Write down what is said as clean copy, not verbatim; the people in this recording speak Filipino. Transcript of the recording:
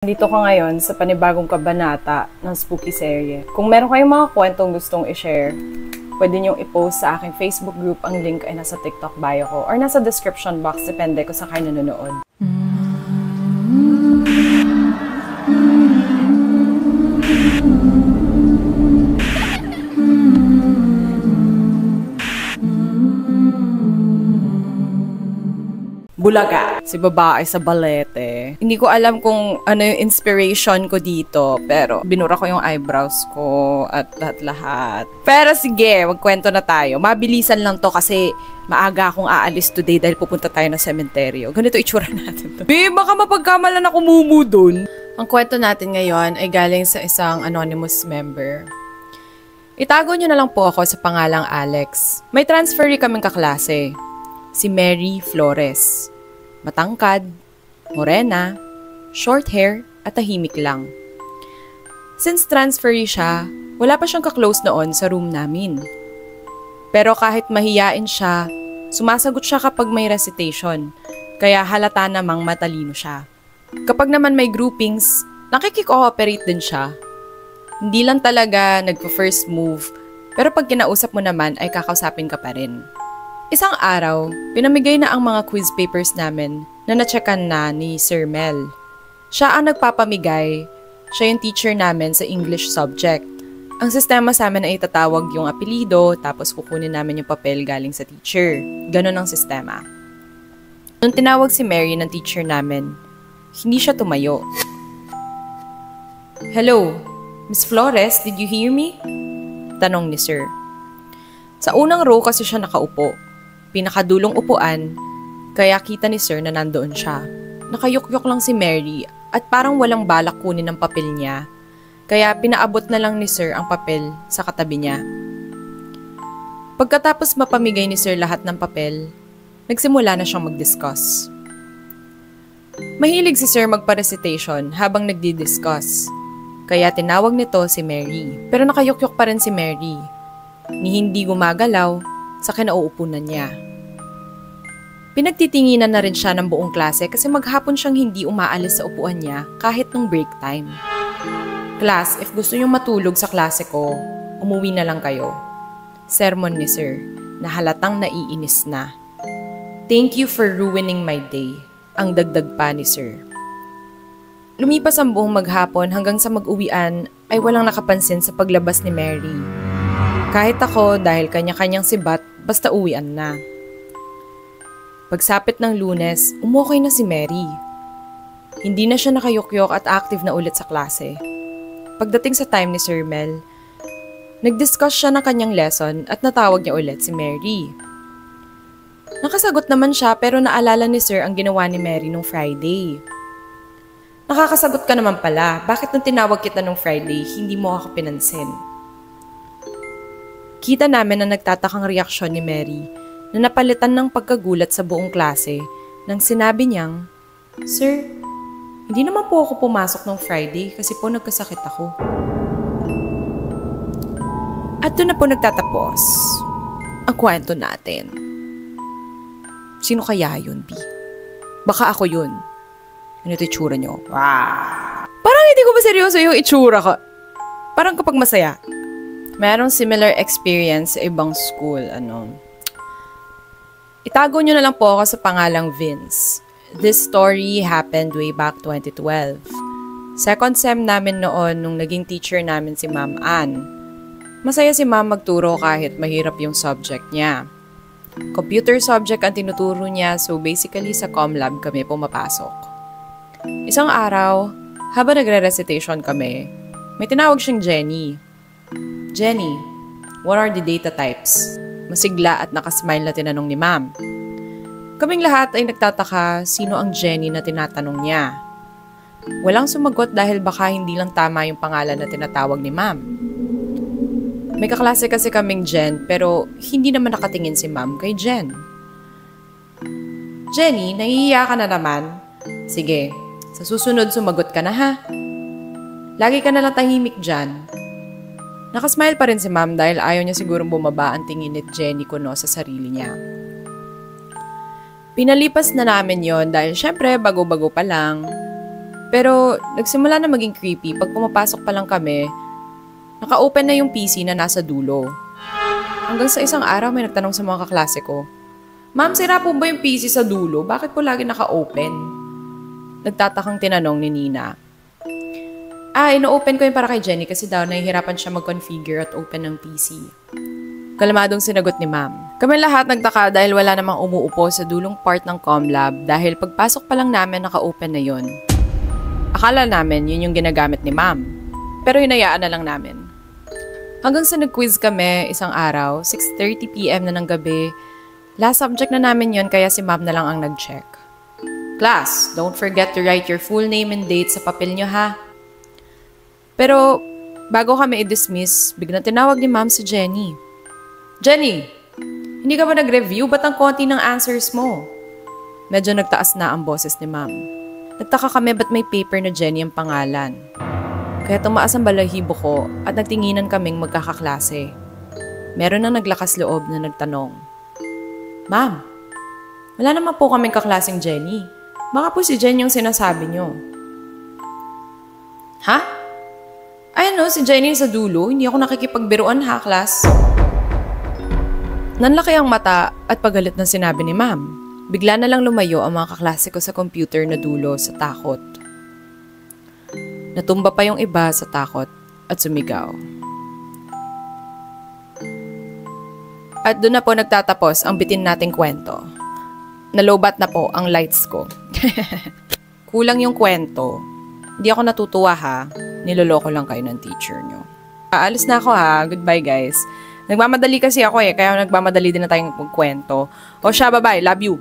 Dito ka ngayon sa panibagong kabanata ng Spooky Serye. Kung meron kayong mga kwentong gustong i-share, pwede niyong i-post sa aking Facebook group. Ang link ay nasa TikTok bio ko or nasa description box, depende kung saan kayo nanonood. Bulaga. Si babae sa balete. Hindi ko alam kung ano yung inspiration ko dito, pero binura ko yung eyebrows ko at lahat-lahat. Pero sige, magkwento na tayo. Mabilisan lang to kasi maaga akong aalis today dahil pupunta tayo ng sementeryo. Ganito itsura natin to. Baka mapagkamalan ako mumu dun. Ang kwento natin ngayon ay galing sa isang anonymous member. Itago niyo na lang po ako sa pangalang Alex. May transferee kaming kaklase. Si Mary Flores. Matangkad, morena, short hair, at tahimik lang. Since transferee siya, wala pa siyang kaklose noon sa room namin. Pero kahit mahiyain siya, sumasagot siya kapag may recitation, kaya halata namang matalino siya. Kapag naman may groupings, nakikikooperate din siya. Hindi lang talaga nagpa-first move, pero pag kinausap mo naman ay kakausapin ka pa rin. Isang araw, pinamigay na ang mga quiz papers namin na na-checkan na ni Sir Mel. Siya ang nagpapamigay, siya yung teacher namin sa English subject. Ang sistema sa amin ay itatawag yung apelido tapos kukunin namin yung papel galing sa teacher. Ganon ang sistema. Nung tinawag si Mary ng teacher namin, hindi siya tumayo. "Hello, Miss Flores, did you hear me?" Tanong ni Sir. Sa unang row kasi siya nakaupo. Pinakadulong upuan, kaya kita ni Sir na nandoon siya. Nakayukyok lang si Mary at parang walang balak kunin ang papel niya, kaya pinaabot na lang ni Sir ang papel sa katabi niya. Pagkatapos mapamigay ni Sir lahat ng papel, nagsimula na siyang mag-discuss. Mahilig si Sir magpa-recitation habang nagdi-discuss, kaya tinawag nito si Mary. Pero nakayukyok pa rin si Mary, ni hindi gumagalaw sa kinauupunan niya. Pinagtitinginan na rin siya ng buong klase kasi maghapon siyang hindi umaalis sa upuan niya kahit nung break time. "Class, if gusto niyong matulog sa klase ko, umuwi na lang kayo." Sermon ni Sir, na halatang naiinis na. "Thank you for ruining my day," ang dagdag pa ni Sir. Lumipas ang buong maghapon hanggang sa mag-uwian ay walang nakapansin sa paglabas ni Mary. Kahit ako, dahil kanya-kanyang sibat, basta uwian na. Pagsapit ng Lunes, umukay na si Mary. Hindi na siya nakayukyok at active na ulit sa klase. Pagdating sa time ni Sir Mel, nag-discuss siya ng kanyang lesson at natawag niya ulit si Mary. Nakasagot naman siya pero naalala ni Sir ang ginawa ni Mary nung Friday. "Nakakasagot ka naman pala, bakit nung tinawag kita nung Friday, hindi mo ako pinansin?" Kita namin na nagtatakang reaksyon ni Mary na napalitan ng pagkagulat sa buong klase nang sinabi niyang, "Sir, hindi naman po ako pumasok nung Friday kasi po nagkasakit ako." At doon na po nagtatapos ang kwento natin. Sino kaya yun, B? Baka ako yun. Ano ito itsura niyo? Wow. Parang hindi ko ba seryoso yung itsura ko. Parang kapag masaya. Merong similar experience sa ibang school, Itago nyo na lang po ako sa pangalang Vince. This story happened way back 2012. Second sem namin noon nung naging teacher namin si Ma'am Ann. Masaya si Ma'am magturo kahit mahirap yung subject niya. Computer subject ang tinuturo niya, so basically sa ComLab kami pumapasok. Isang araw, habang nagre-recitation kami, may tinawag siyang Jenny. "Jenny, what are the data types?" Masigla at nakasmile na tinanong ni Ma'am. Kaming lahat ay nagtataka sino ang Jenny na tinatanong niya. Walang sumagot dahil baka hindi lang tama yung pangalan na tinatawag ni Ma'am. May kaklase kasi kaming Jen pero hindi naman nakatingin si Ma'am kay Jen. "Jenny, nahihiya ka na naman? Sige, sa susunod sumagot ka na ha. Lagi ka na lang tahimik dyan." Nakasmile pa rin si Ma'am dahil ayaw niya sigurong bumaba ang tingin ni Jenny kuno sa sarili niya. Pinalipas na namin yon dahil syempre bago-bago pa lang. Pero nagsimula na maging creepy pag pumapasok pa lang kami, naka-open na yung PC na nasa dulo. Hanggang sa isang araw may nagtanong sa mga kaklase ko, "Ma'am, sira po ba yung PC sa dulo? Bakit po lagi naka-open?" Nagtatakang tinanong ni Nina. Ino-open ko yun para kay Jenny kasi daw nahihirapan siya mag-configure at open ng PC. Kalmadong sinagot ni ma'am. Kami lahat nagtaka dahil wala namang umuupo sa dulong part ng ComLab dahil pagpasok pa lang namin naka-open na yun. Akala namin yun yung ginagamit ni ma'am. Pero hinayaan na lang namin. Hanggang sa nag-quiz kami isang araw, 6:30 PM na ng gabi. Last subject na namin yun kaya si ma'am na lang ang nag-check. "Class, don't forget to write your full name and date sa papel nyo ha." Pero bago kami i-dismiss, biglang tinawag ni ma'am si Jenny. "Jenny, hindi ka ba nag-review? Ba't ang konti ng answers mo?" Medyo nagtaas na ang boses ni ma'am. Nagtaka kami ba't may paper na Jenny ang pangalan. Kaya tumaas ang balahibo ko at nagtinginan kaming magkakaklase. Meron nang naglakas loob na nagtanong, "Ma'am, wala naman po kaming kaklaseng Jenny. Baka po si Jen yung sinasabi nyo." "Ha? Si Jenny sa dulo. Hindi ako nakikipagbiruan ha, class." Nanlaki ang mata at pagalit na sinabi ni ma'am. Bigla na lang lumayo ang mga kaklase ko sa computer na dulo sa takot. Natumba pa yung iba sa takot at sumigaw. At doon na po nagtatapos ang bitin nating kwento. Nalobat na po ang lights ko. Kulang yung kwento. Hindi ako natutuwa ha. Niloloko lang kayo ng teacher nyo. Aalis na ako ha. Goodbye guys. Nagmamadali kasi ako kaya nagmamadali din na tayong magkwento. O siya, bye-bye. Love you.